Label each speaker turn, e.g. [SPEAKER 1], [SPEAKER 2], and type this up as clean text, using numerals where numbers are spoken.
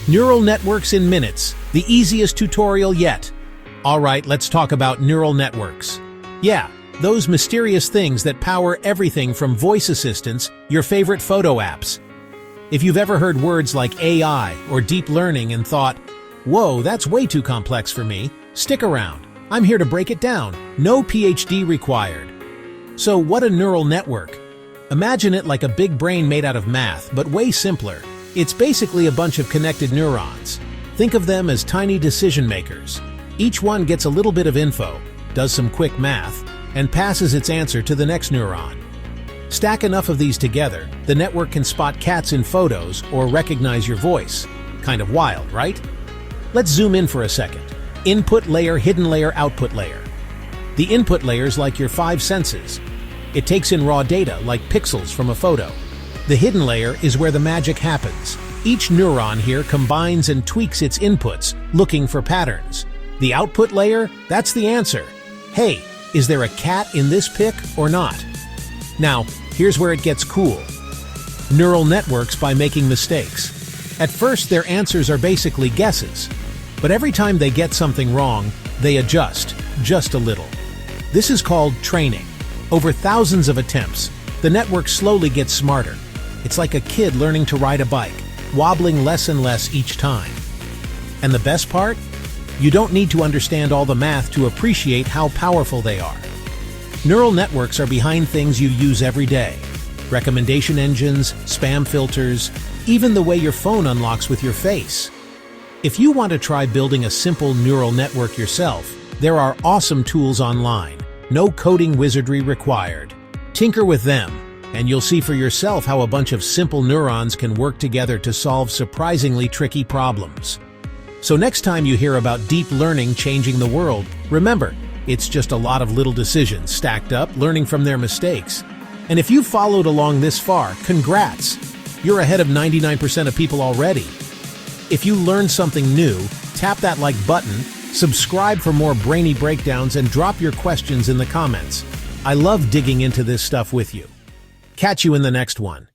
[SPEAKER 1] Neural networks in minutes, the easiest tutorial yet. Alright, let's talk about neural networks. Yeah, those mysterious things that power everything from voice assistants, your favorite photo apps. If you've ever heard words like AI or deep learning and thought, whoa, that's way too complex for me, stick around. I'm here to break it down. No PhD required. So what a neural network? Imagine it like a big brain made out of math, but way simpler. It's basically a bunch of connected neurons. Think of them as tiny decision makers. Each one gets a little bit of info, does some quick math, and passes its answer to the next neuron. Stack enough of these together, the network can spot cats in photos or recognize your voice. Kind of wild, right? Let's zoom in for a second. Input layer, hidden layer, output layer. The input layer's like your five senses. It takes in raw data like pixels from a photo. The hidden layer is where the magic happens. Each neuron here combines and tweaks its inputs, looking for patterns. The output layer, that's the answer. Hey, is there a cat in this pic or not? Now, here's where it gets cool. Neural networks by making mistakes. At first, their answers are basically guesses. But every time they get something wrong, they adjust, just a little. This is called training. Over thousands of attempts, the network slowly gets smarter. It's like a kid learning to ride a bike, wobbling less and less each time. And the best part? You don't need to understand all the math to appreciate how powerful they are. Neural networks are behind things you use every day. Recommendation engines, spam filters, even the way your phone unlocks with your face. If you want to try building a simple neural network yourself, there are awesome tools online. No coding wizardry required. Tinker with them, and you'll see for yourself how a bunch of simple neurons can work together to solve surprisingly tricky problems. So next time you hear about deep learning changing the world, remember, it's just a lot of little decisions stacked up, learning from their mistakes. And if you've followed along this far, congrats! You're ahead of 99% of people already. If you learned something new, tap that like button, subscribe for more brainy breakdowns, and drop your questions in the comments. I love digging into this stuff with you. Catch you in the next one.